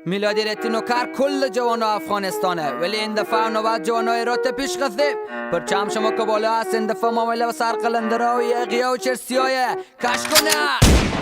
میلادی رتینو کار کل جوان افغانستانه، ولی این دفعه نوبت جوانای رات پیش قصده پرچم شما که بالا هست. این دفعه معامله و سر قلندرها و یقیه و چرسیای کش کنه.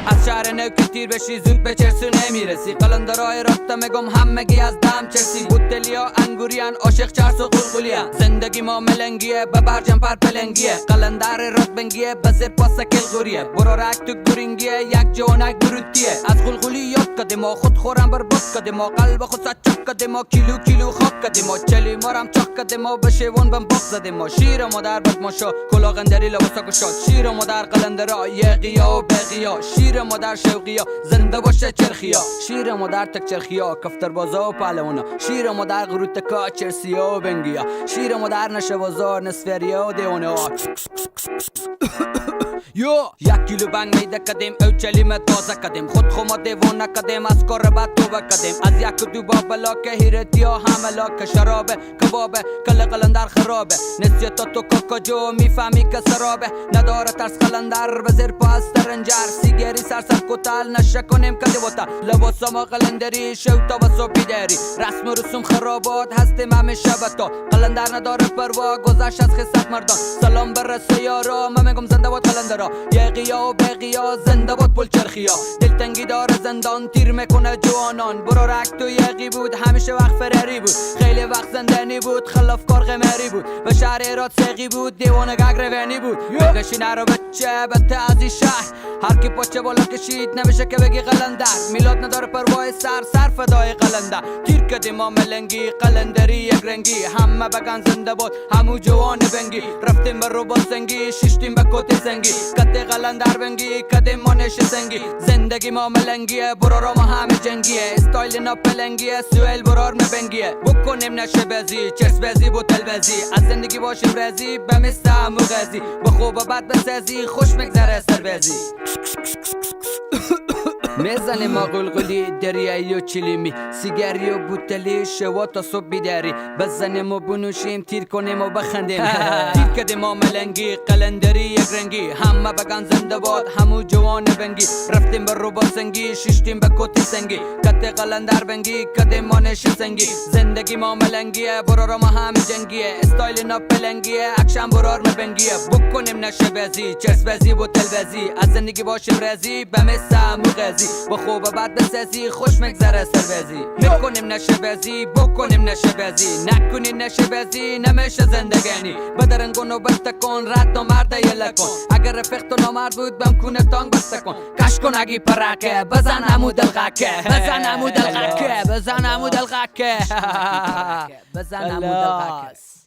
از شهر نو که تیر بشی زود به چرسو نمیرسی. قلندرهای رات میگم همگی از دم چرسی. بوتلیا انگوریان عاشق چرس و قلقلیان. زندگی ما ملنگیه به برجم پر پلنگیه. قلندر رات بنگیه به زیر پاس کلگوریه. برو رک تو گرینگیه یک جوانک برودیه. از قلقلی یاد کده ما خود خورم برباد کده ما. قلب خود سچک کده ما کیلو کیلو خاک کده ما. چلی مارم چاک کده ما به شیوان بم باق زده ما. شیر مادر بد ما شو کلاغندری لباسا گشاد. شیر مادر قلندرا یقیا و بقیا. شیر مادر شوقیا زنده باشه چرخیا. شیر مادر تک چرخیا کفتر بازا و پهلوانا. شیر مادر قروتکا چرسیا و بنگیا. شیر مادر نشوازار نصفریا و دیوانه یو یک کیلو بنگ میده کدیم او چلیم تازه کدیم. خود خما دیوانه کدیم از کار بد توبه کدیم. از یک دو بابلا که هیرتی ها هملا که شرابه کبابه کل قلندر خرابه. نسیتا تو کوکا جو میفهمی که سرابه. نداره ترس قلندر به زیر پاس ترنجر. سیگری سر کتل نشه کنیم کدی وطا. لباسا ما قلندری شوتا و صبحی داری. رسم و رسوم خرابات هستیم همیشه بتا. قلندر نداره پروا گذشت از خیست مردان. سلام برسه یارا من میگم زنده باد قلندر. یقیا و بقیا زنده باد پل چرخیا. دلتنگی داره زندان تیر میکنه جوانان. برو رک تو یقی بود همیشه وقت فراری بود. خیلی وقت زندانی بود خلافکار غمری بود. به شهر ایراد سقی بود دیوانه گگ روانی بود. بکشی نرو بچه بته از این شهر. هر کی پاچه بالا کشید نمیشه که بگی قلندر. میلاد نداره پروای سر فدای قلندر. تیر کدیم ما ملنگی قلندری یک رنگی. همه بگن زنده باد همو جوان بنگی. رفتیم به رو سنگی ششتیم به کتی سنگی. کتی قلندر بنگی کدیم ما نش سنگی. زندگی ما ملنگیه برو را ما همه جنگیه. استایل نا پلنگیه سویل برار مبنگیه. بکنیم نشه بزی چرس بزی بوتل بزی. از زندگی باشیم رزی به مثل همو غزی. به خوب و بد بسازی خوش مگذره سر بزی. میزنی ما قلقلی دریایی و چلیمی. سیگاری و بوتلی شوا تا صبح بیداری. بزنیم و بنوشیم تیر کنیم و بخندیم. تیر کدیم ما ملنگی قلندری یک رنگی. همه بگن زنده باد همو جوان بنگی. رفتیم به روبا سنگی ششتیم به کتی سنگی. کتی قلندر بنگی کدیم ما نش سنگی. زندگی ما ملنگیه برو را ما هم جنگیه. استایل نا پلنگیه اکشن برار مبنگیه. بکنیم نشه بزی چرس بزی بوتل بزی. از زندگی باشیم رزی به مثل همو غزی. با خوب و بد بسازی خوش مگذره سر بزی. میکنیم نشه بزی بکنیم نشه بزی. نکنی نشه بزی نمیشه زندگانی. بدرنگون و بسته کن رد و مرده یله کن. اگر رفیق تو نامرد بود بم کونه تانگ بسته کن. کش کن اگی پرکه بزن همو دلغکه. بزن همو دلغکه بزن همو دلغکه بزن همو دلغکه.